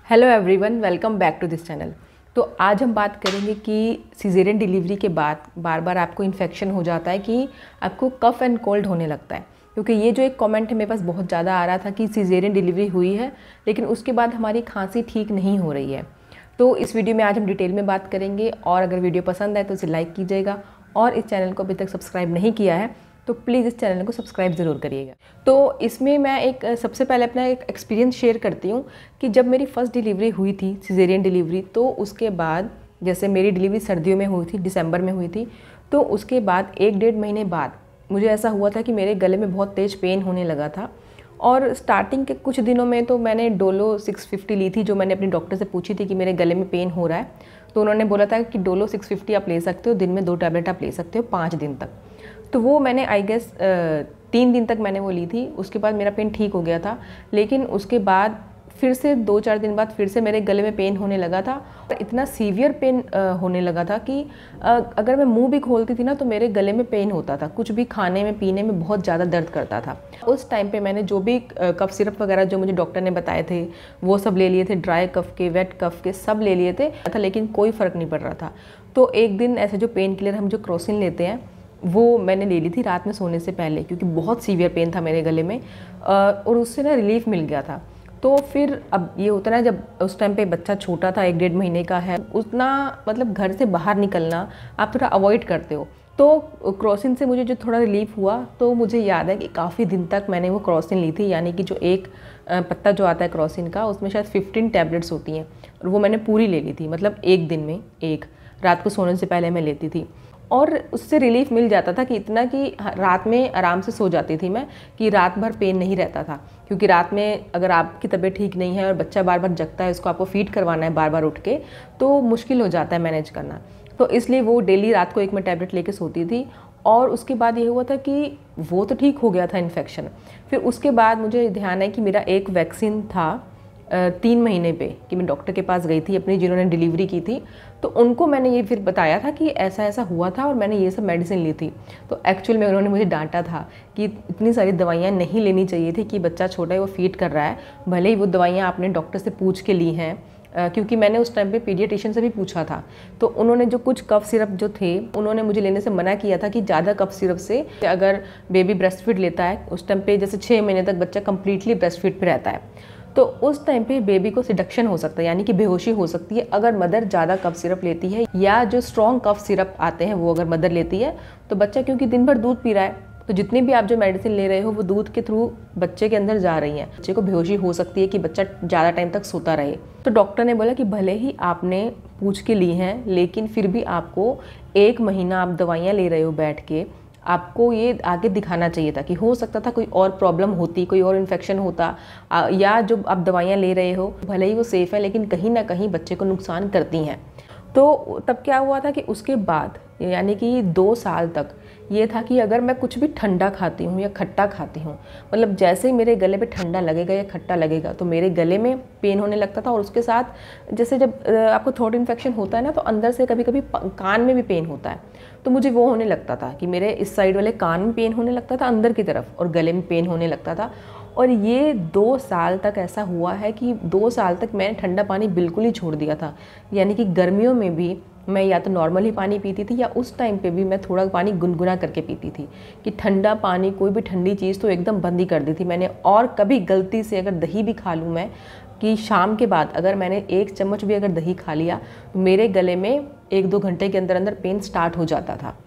Hello everyone, welcome back to this channel. तो आज हम बात करेंगे कि सिजेरियन डिलीवरी के बाद बार बार आपको इन्फेक्शन हो जाता है कि आपको कफ एंड कोल्ड होने लगता है। क्योंकि ये जो एक कमेंट है मेरे पास बहुत ज़्यादा आ रहा था कि सिजेरियन डिलीवरी हुई है लेकिन उसके बाद हमारी खांसी ठीक नहीं हो रही है। तो इस वीडियो में आज हम डिटेल में बात करेंगे और अगर वीडियो पसंद आए तो इसे लाइक कीजिएगा और इस चैनल को अभी तक सब्सक्राइब नहीं किया है तो प्लीज़ इस चैनल को सब्सक्राइब ज़रूर करिएगा। तो इसमें मैं एक सबसे पहले अपना एक एक्सपीरियंस शेयर करती हूँ कि जब मेरी फ़र्स्ट डिलीवरी हुई थी, सिजेरियन डिलीवरी, तो उसके बाद जैसे मेरी डिलीवरी सर्दियों में हुई थी, दिसंबर में हुई थी, तो उसके बाद 1-1.5 महीने बाद मुझे ऐसा हुआ था कि मेरे गले में बहुत तेज़ पेन होने लगा था। और स्टार्टिंग के कुछ दिनों में तो मैंने डोलो 650 ली थी, जो मैंने अपने डॉक्टर से पूछी थी कि मेरे गले में पेन हो रहा है। तो उन्होंने बोला था कि डोलो 650 आप ले सकते हो, दिन में 2 टैबलेट आप ले सकते हो 5 दिन तक। तो वो मैंने आई गेस 3 दिन तक मैंने वो ली थी। उसके बाद मेरा पेन ठीक हो गया था, लेकिन उसके बाद फिर से 2-4 दिन बाद फिर से मेरे गले में पेन होने लगा था। इतना सीवियर पेन होने लगा था कि अगर मैं मुंह भी खोलती थी ना तो मेरे गले में पेन होता था, कुछ भी खाने में पीने में बहुत ज़्यादा दर्द करता था। उस टाइम पे मैंने जो भी कफ सिरप वगैरह जो मुझे डॉक्टर ने बताए थे वो सब ले लिए थे, ड्राई कफ के, वेट कफ के, सब ले लिए थे, लेकिन कोई फ़र्क नहीं पड़ रहा था। तो एक दिन ऐसे जो पेन किलर हम जो क्रोसिन लेते हैं वो मैंने ले ली थी रात में सोने से पहले, क्योंकि बहुत सीवियर पेन था मेरे गले में और उससे ना रिलीफ मिल गया था। तो फिर अब ये होता ना, जब उस टाइम पे बच्चा छोटा था, 1-1.5 महीने का है, उतना मतलब घर से बाहर निकलना आप थोड़ा अवॉइड करते हो। तो क्रोसिन से मुझे जो थोड़ा रिलीफ हुआ, तो मुझे याद है कि काफ़ी दिन तक मैंने वो क्रोसिन ली थी, यानी कि जो एक पत्ता जो आता है क्रोसिन का, उसमें शायद 15 टैबलेट्स होती हैं और वो मैंने पूरी ले ली थी, मतलब एक दिन में एक, रात को सोने से पहले मैं लेती थी। और उससे रिलीफ मिल जाता था कि इतना कि रात में आराम से सो जाती थी मैं, कि रात भर पेन नहीं रहता था। क्योंकि रात में अगर आपकी तबीयत ठीक नहीं है और बच्चा बार बार जगता है, उसको आपको फीड करवाना है बार बार उठ के, तो मुश्किल हो जाता है मैनेज करना। तो इसलिए वो डेली रात को एक मैं टैबलेट लेके सोती थी। और उसके बाद ये हुआ था कि वो तो ठीक हो गया था इन्फेक्शन। फिर उसके बाद मुझे ध्यान है कि मेरा एक वैक्सीन था 3 महीने पे, कि मैं डॉक्टर के पास गई थी अपनी, जिन्होंने डिलीवरी की थी, तो उनको मैंने ये फिर बताया था कि ऐसा ऐसा हुआ था और मैंने ये सब मेडिसिन ली थी। तो एक्चुअल में उन्होंने मुझे डांटा था कि इतनी सारी दवाइयाँ नहीं लेनी चाहिए थी, कि बच्चा छोटा है, वो फीड कर रहा है, भले ही वो दवाइयाँ आपने डॉक्टर से पूछ के ली हैं। क्योंकि मैंने उस टाइम पे पीडियाट्रिशियन से भी पूछा था, तो उन्होंने जो कुछ कफ सिरप जो थे उन्होंने मुझे लेने से मना किया था कि ज़्यादा कफ सिरप से, अगर बेबी ब्रेस्ट फीड लेता है उस टाइम पे, जैसे 6 महीने तक बच्चा कम्प्लीटली ब्रेस्ट फीड पे रहता है, तो उस टाइम पे बेबी को सिडक्शन हो सकता है, यानी कि बेहोशी हो सकती है अगर मदर ज़्यादा कफ सिरप लेती है, या जो स्ट्रॉन्ग कफ सिरप आते हैं वो अगर मदर लेती है। तो बच्चा क्योंकि दिन भर दूध पी रहा है, तो जितनी भी आप जो मेडिसिन ले रहे हो वो दूध के थ्रू बच्चे के अंदर जा रही हैं, बच्चे को बेहोशी हो सकती है कि बच्चा ज़्यादा टाइम तक सोता रहे। तो डॉक्टर ने बोला कि भले ही आपने पूछ के ली हैं, लेकिन फिर भी आपको 1 महीना आप दवाइयाँ ले रहे हो बैठ के, आपको ये आगे दिखाना चाहिए था कि हो सकता था कोई और प्रॉब्लम होती, कोई और इन्फेक्शन होता, या जो आप दवाइयाँ ले रहे हो भले ही वो सेफ़ है लेकिन कहीं ना कहीं बच्चे को नुकसान करती हैं। तो तब क्या हुआ था कि उसके बाद यानी कि 2 साल तक ये था कि अगर मैं कुछ भी ठंडा खाती हूँ या खट्टा खाती हूँ, मतलब जैसे ही मेरे गले पे ठंडा लगेगा या खट्टा लगेगा तो मेरे गले में पेन होने लगता था। और उसके साथ जैसे जब आपको थ्रोट इन्फेक्शन होता है ना, तो अंदर से कभी कभी कान में भी पेन होता है, तो मुझे वो होने लगता था कि मेरे इस साइड वाले कान में पेन होने लगता था अंदर की तरफ, और गले में पेन होने लगता था। और ये 2 साल तक ऐसा हुआ है कि 2 साल तक मैंने ठंडा पानी बिल्कुल ही छोड़ दिया था। यानी कि गर्मियों में भी मैं या तो नॉर्मल ही पानी पीती थी, या उस टाइम पे भी मैं थोड़ा पानी गुनगुना करके पीती थी, कि ठंडा पानी, कोई भी ठंडी चीज़ तो एकदम बंद ही कर दी थी मैंने। और कभी गलती से अगर दही भी खा लूँ मैं, कि शाम के बाद अगर मैंने 1 चम्मच भी अगर दही खा लिया तो मेरे गले में 1-2 घंटे के अंदर अंदर पेन स्टार्ट हो जाता था।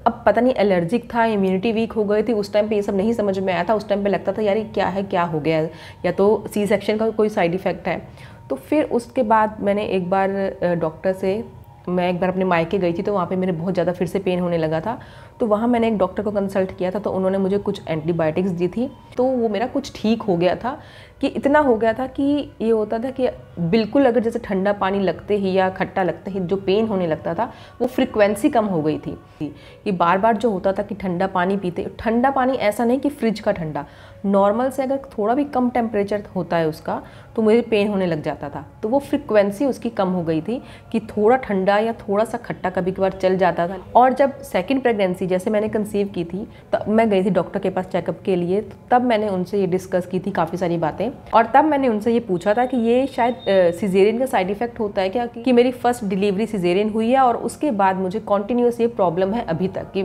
अब पता नहीं एलर्जिक था, इम्यूनिटी वीक हो गई थी, उस टाइम पे ये सब नहीं समझ में आया था। उस टाइम पे लगता था यार ये क्या है, क्या हो गया, या तो सी सेक्शन का कोई साइड इफ़ेक्ट है। तो फिर उसके बाद मैंने एक बार डॉक्टर से, मैं एक बार अपने मायके गई थी, तो वहाँ पे मेरे बहुत ज़्यादा फिर से पेन होने लगा था। तो वहाँ मैंने एक डॉक्टर को कंसल्ट किया था, तो उन्होंने मुझे कुछ एंटीबायोटिक्स दी थी, तो वो मेरा कुछ ठीक हो गया था। कि इतना हो गया था कि ये होता था कि बिल्कुल अगर जैसे ठंडा पानी लगते ही या खट्टा लगते ही जो पेन होने लगता था, वो फ्रिक्वेंसी कम हो गई थी। कि बार बार जो होता था कि ठंडा पानी पीते, ठंडा पानी ऐसा नहीं कि फ्रिज का ठंडा, नॉर्मल से अगर थोड़ा भी कम टेम्परेचर होता है उसका, तो मुझे पेन होने लग जाता था। तो वो फ्रिक्वेंसी उसकी कम हो गई थी कि थोड़ा ठंडा या थोड़ा सा खट्टा कभी कभार चल जाता था। और जब सेकंड प्रेगनेंसी जैसे मैंने कंसीव की थी, तब मैं गई थी डॉक्टर के पास चेकअप के लिए, तब मैंने उनसे ये डिस्कस की थी काफ़ी सारी बातें में, और तब मैंने उनसे ये पूछा था कि ये शायद सिजेरियन का साइड इफ़ेक्ट होता है क्या, कि मेरी फर्स्ट डिलीवरी सिजेरियन हुई है और उसके बाद मुझे कॉन्टीन्यूस ये प्रॉब्लम है अभी तक, कि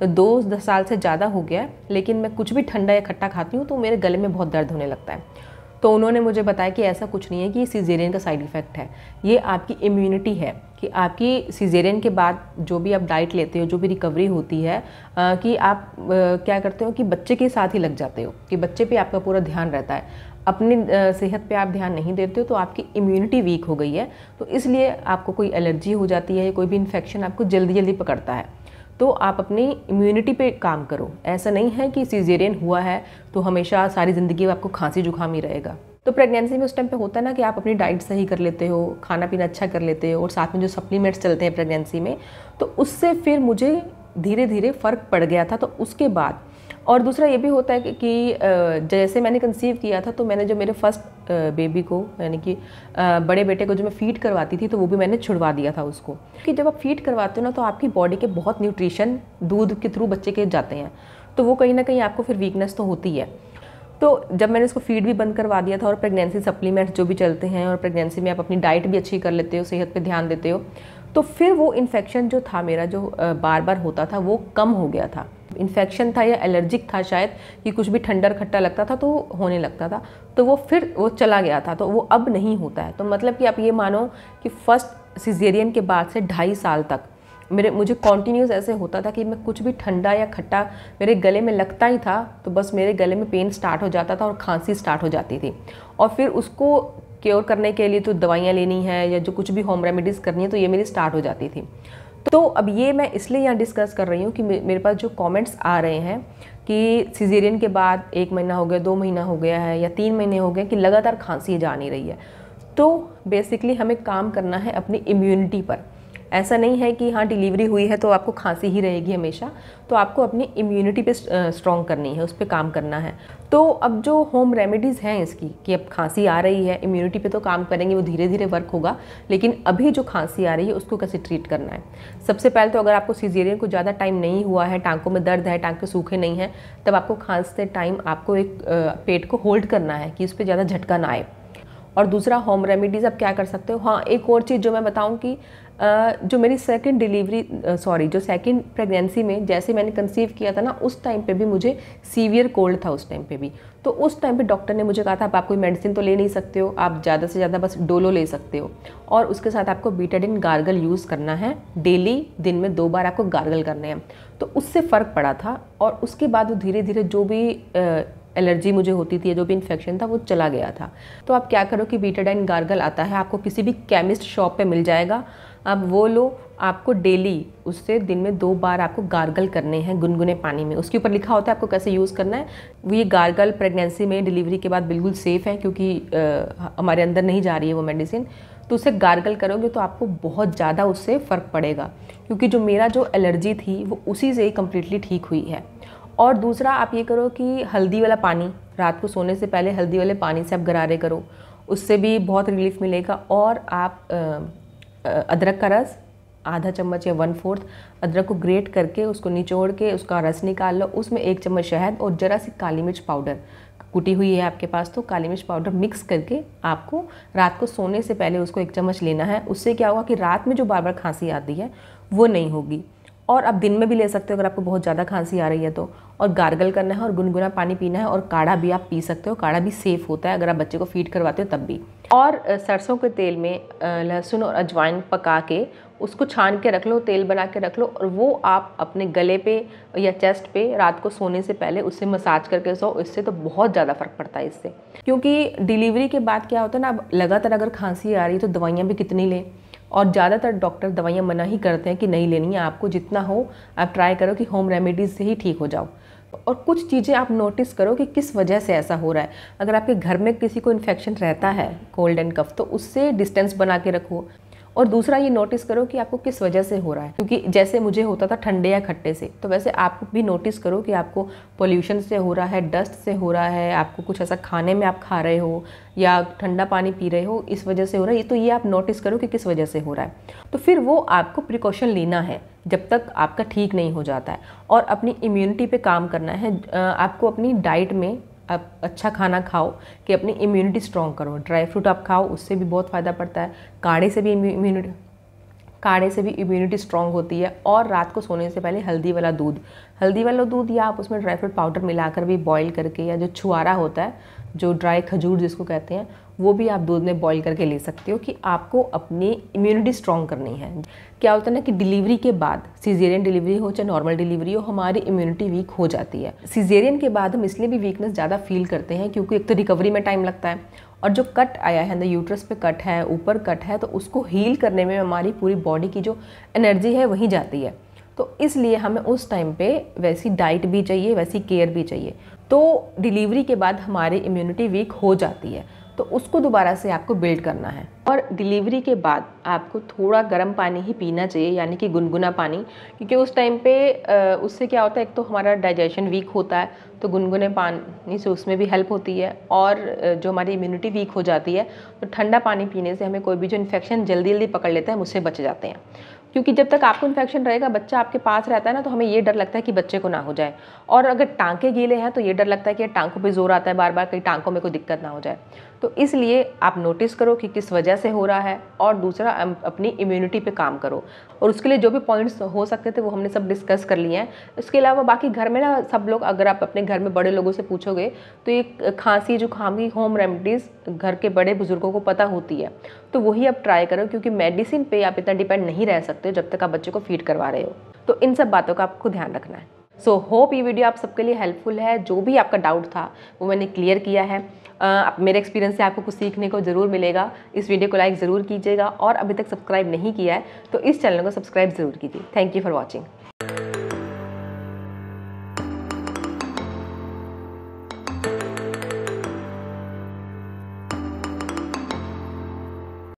2 साल से ज़्यादा हो गया है, लेकिन मैं कुछ भी ठंडा या खट्टा खाती हूँ तो मेरे गले में बहुत दर्द होने लगता है। तो उन्होंने मुझे बताया कि ऐसा कुछ नहीं है कि ये सिजेरियन का साइड इफ़ेक्ट है, ये आपकी इम्यूनिटी है, कि आपकी सिजेरियन के बाद जो भी आप डाइट लेते हो, जो भी रिकवरी होती है, कि आप क्या करते हो कि बच्चे के साथ ही लग जाते हो, कि बच्चे पे आपका पूरा ध्यान रहता है, अपनी सेहत पे आप ध्यान नहीं देते हो, तो आपकी इम्यूनिटी वीक हो गई है, तो इसलिए आपको कोई एलर्जी हो जाती है, कोई भी इन्फेक्शन आपको जल्दी जल्दी पकड़ता है। तो आप अपनी इम्यूनिटी पे काम करो। ऐसा नहीं है कि सिजेरियन हुआ है तो हमेशा सारी ज़िंदगी आपको खांसी जुकाम ही रहेगा। तो प्रेगनेंसी में उस टाइम पे होता है ना कि आप अपनी डाइट सही कर लेते हो, खाना पीना अच्छा कर लेते हो, और साथ में जो सप्लीमेंट्स चलते हैं प्रेगनेंसी में, तो उससे फिर मुझे धीरे धीरे फ़र्क पड़ गया था। तो उसके बाद, और दूसरा ये भी होता है कि जैसे मैंने कंसीव किया था, तो मैंने जो मेरे फर्स्ट बेबी को, यानी कि बड़े बेटे को जो मैं फीड करवाती थी, तो वो भी मैंने छुड़वा दिया था उसको, कि जब आप फीड करवाते हो ना, तो आपकी बॉडी के बहुत न्यूट्रिशन दूध के थ्रू बच्चे के जाते हैं, तो वो कहीं ना कहीं आपको फिर वीकनेस तो होती है। तो जब मैंने इसको फीड भी बंद करवा दिया था, और प्रेगनेंसी सप्लीमेंट्स जो भी चलते हैं, और प्रेगनेंसी में आप अपनी डाइट भी अच्छी कर लेते हो, सेहत पे ध्यान देते हो, तो फिर वो इन्फेक्शन जो था मेरा, जो बार बार होता था, वो कम हो गया था। इन्फेक्शन था या एलर्जिक था शायद, कि कुछ भी ठंडा खट्टा लगता था तो होने लगता था, तो वो फिर वो चला गया था, तो वो अब नहीं होता है। तो मतलब कि आप ये मानो कि फर्स्ट सिजेरियन के बाद से 2.5 साल तक मुझे कॉन्टीन्यूस ऐसे होता था कि मैं कुछ भी ठंडा या खट्टा मेरे गले में लगता ही था, तो बस मेरे गले में पेन स्टार्ट हो जाता था और खांसी स्टार्ट हो जाती थी। और फिर उसको क्योर करने के लिए तो दवाइयाँ लेनी है, या जो कुछ भी होम रेमेडीज़ करनी है, तो ये मेरी स्टार्ट हो जाती थी। तो अब ये मैं इसलिए यहाँ डिस्कस कर रही हूँ कि मेरे पास जो कमेंट्स आ रहे हैं कि सिजेरियन के बाद 1 महीना हो गया, 2 महीना हो गया है, या 3 महीने हो गए, कि लगातार खांसी जा नहीं रही है, तो बेसिकली हमें काम करना है अपनी इम्यूनिटी पर। ऐसा नहीं है कि हाँ डिलीवरी हुई है तो आपको खांसी ही रहेगी हमेशा, तो आपको अपनी इम्यूनिटी पे स्ट्रॉन्ग करनी है, उस पर काम करना है। तो अब जो होम रेमेडीज़ हैं इसकी, कि अब खांसी आ रही है, इम्यूनिटी पे तो काम करेंगे, वो धीरे धीरे वर्क होगा, लेकिन अभी जो खांसी आ रही है उसको कैसे ट्रीट करना है। सबसे पहले तो अगर आपको सिजेरियन को ज़्यादा टाइम नहीं हुआ है, टांकों में दर्द है, टांके सूखे नहीं हैं, तब आपको खांसते टाइम आपको एक पेट को होल्ड करना है कि उस पर ज़्यादा झटका ना आए। और दूसरा, होम रेमेडीज़ आप क्या कर सकते हो। हाँ, एक और चीज़ जो मैं बताऊं कि जो मेरी जो सेकंड प्रेगनेंसी में जैसे मैंने कंसीव किया था ना, उस टाइम पे भी मुझे सीवियर कोल्ड था उस टाइम पे भी। तो उस टाइम पे डॉक्टर ने मुझे कहा था आप कोई मेडिसिन तो ले नहीं सकते हो, आप ज़्यादा से ज़्यादा बस डोलो ले सकते हो, और उसके साथ आपको बीटाडिन गार्गल यूज़ करना है डेली, दिन में 2 बार आपको गार्गल करने हैं। तो उससे फ़र्क पड़ा था, और उसके बाद वो धीरे धीरे जो भी एलर्जी मुझे होती थी, जो भी इन्फेक्शन था, वो चला गया था। तो आप क्या करो कि बीटाडाइन गार्गल आता है, आपको किसी भी केमिस्ट शॉप पे मिल जाएगा, अब वो लो, आपको डेली उससे दिन में 2 बार आपको गार्गल करने हैं गुनगुने पानी में। उसके ऊपर लिखा होता है आपको कैसे यूज़ करना है। वो ये गार्गल प्रेगनेंसी में, डिलीवरी के बाद बिल्कुल सेफ़ है, क्योंकि हमारे अंदर नहीं जा रही है वो मेडिसिन। तो उससे गार्गल करोगे तो आपको बहुत ज़्यादा उससे फ़र्क पड़ेगा, क्योंकि जो मेरा जो एलर्जी थी वो उसी से ही कम्प्लीटली ठीक हुई है। और दूसरा, आप ये करो कि हल्दी वाला पानी, रात को सोने से पहले हल्दी वाले पानी से आप गरारे करो, उससे भी बहुत रिलीफ मिलेगा। और आप अदरक का रस आधा चम्मच या 1/4 अदरक को ग्रेट करके उसको निचोड़ के उसका रस निकाल लो, उसमें 1 चम्मच शहद और ज़रा सी काली मिर्च पाउडर कुटी हुई है आपके पास, तो काली मिर्च पाउडर मिक्स करके आपको रात को सोने से पहले उसको 1 चम्मच लेना है। उससे क्या होगा कि रात में जो बार बार खांसी आती है वो नहीं होगी। और आप दिन में भी ले सकते हो अगर आपको बहुत ज़्यादा खांसी आ रही है तो। और गार्गल करना है और गुनगुना पानी पीना है, और काढ़ा भी आप पी सकते हो। काढ़ा भी सेफ़ होता है अगर आप बच्चे को फीड करवाते हो तब भी। और सरसों के तेल में लहसुन और अजवाइन पका के उसको छान के रख लो, तेल बना के रख लो, और वो आप अपने गले पे या चेस्ट पे रात को सोने से पहले उससे मसाज करके सो। इससे तो बहुत ज़्यादा फ़र्क पड़ता है इससे, क्योंकि डिलीवरी के बाद क्या होता है ना, अब लगातार अगर खांसी आ रही है तो दवाइयाँ भी कितनी लें, और ज़्यादातर डॉक्टर दवाइयाँ मना ही करते हैं कि नहीं लेनी है आपको। जितना हो आप ट्राई करो कि होम रेमेडीज़ से ही ठीक हो जाओ। और कुछ चीज़ें आप नोटिस करो कि किस वजह से ऐसा हो रहा है। अगर आपके घर में किसी को इन्फेक्शन रहता है, कोल्ड एंड कफ, तो उससे डिस्टेंस बना के रखो। और दूसरा ये नोटिस करो कि आपको किस वजह से हो रहा है, क्योंकि जैसे मुझे होता था ठंडे या खट्टे से, तो वैसे आप भी नोटिस करो कि आपको पोल्यूशन से हो रहा है, डस्ट से हो रहा है, आपको कुछ ऐसा खाने में आप खा रहे हो या ठंडा पानी पी रहे हो, इस वजह से हो रहा है। तो ये आप नोटिस करो कि किस वजह से हो रहा है, तो फिर वो आपको प्रिकॉशन लेना है जब तक आपका ठीक नहीं हो जाता है। और अपनी इम्यूनिटी पे काम करना है। आपको अपनी डाइट में आप अच्छा खाना खाओ कि अपनी इम्यूनिटी स्ट्रॉन्ग करो। ड्राई फ्रूट आप खाओ, उससे भी बहुत फ़ायदा पड़ता है। काढ़े से भी इम्यूनिटी स्ट्रॉन्ग होती है। और रात को सोने से पहले हल्दी वाला दूध या आप उसमें ड्राई फ्रूट पाउडर मिलाकर भी बॉईल करके, या जो छुआरा होता है, जो ड्राई खजूर जिसको कहते हैं, वो भी आप दूध में बॉईल करके ले सकते हो कि आपको अपनी इम्यूनिटी स्ट्रॉन्ग करनी है। क्या होता है ना कि डिलीवरी के बाद, सीजेरियन डिलीवरी हो चाहे नॉर्मल डिलीवरी हो, हमारी इम्यूनिटी वीक हो जाती है। सीजेरियन के बाद हम इसलिए भी वीकनेस ज़्यादा फील करते हैं क्योंकि एक तो रिकवरी में टाइम लगता है, और जो कट आया है ना, यूट्रस पे कट है, ऊपर कट है, तो उसको हील करने में हमारी पूरी बॉडी की जो एनर्जी है वहीं जाती है। तो इसलिए हमें उस टाइम पे वैसी डाइट भी चाहिए, वैसी केयर भी चाहिए। तो डिलीवरी के बाद हमारी इम्यूनिटी वीक हो जाती है, तो उसको दोबारा से आपको बिल्ड करना है। और डिलीवरी के बाद आपको थोड़ा गर्म पानी ही पीना चाहिए, यानी कि गुनगुना पानी, क्योंकि उस टाइम पे उससे क्या होता है, एक तो हमारा डाइजेशन वीक होता है, तो गुनगुने पानी से उसमें भी हेल्प होती है। और जो हमारी इम्यूनिटी वीक हो जाती है, तो ठंडा पानी पीने से हमें कोई भी जो इन्फेक्शन जल्दी जल्दी पकड़ लेता है, हम उससे बच जाते हैं। क्योंकि जब तक आपको इन्फेक्शन रहेगा, बच्चा आपके पास रहता है ना, तो हमें ये डर लगता है कि बच्चे को ना हो जाए। और अगर टाँके गीले हैं तो ये डर लगता है कि टाँकों पे जोर आता है बार बार, कहीं टाँकों में कोई दिक्कत ना हो जाए। तो इसलिए आप नोटिस करो कि किस वजह से हो रहा है, और दूसरा अपनी इम्यूनिटी पे काम करो। और उसके लिए जो भी पॉइंट्स हो सकते थे वो हमने सब डिस्कस कर लिए हैं। इसके अलावा बाकी घर में ना सब लोग, अगर आप अपने घर में बड़े लोगों से पूछोगे तो ये खांसी जुकाम की होम रेमेडीज़ घर के बड़े बुजुर्गों को पता होती है, तो वही आप ट्राई करो, क्योंकि मेडिसिन पे आप इतना डिपेंड नहीं रह सकते जब तक आप बच्चे को फीड करवा रहे हो। तो इन सब बातों का आपको ध्यान रखना है। सो होप ये वीडियो आप सबके लिए हेल्पफुल है। जो भी आपका डाउट था वो मैंने क्लियर किया है। मेरे एक्सपीरियंस से आपको कुछ सीखने को ज़रूर मिलेगा। इस वीडियो को लाइक ज़रूर कीजिएगा, और अभी तक सब्सक्राइब नहीं किया है तो इस चैनल को सब्सक्राइब ज़रूर कीजिए। Thank you for watching.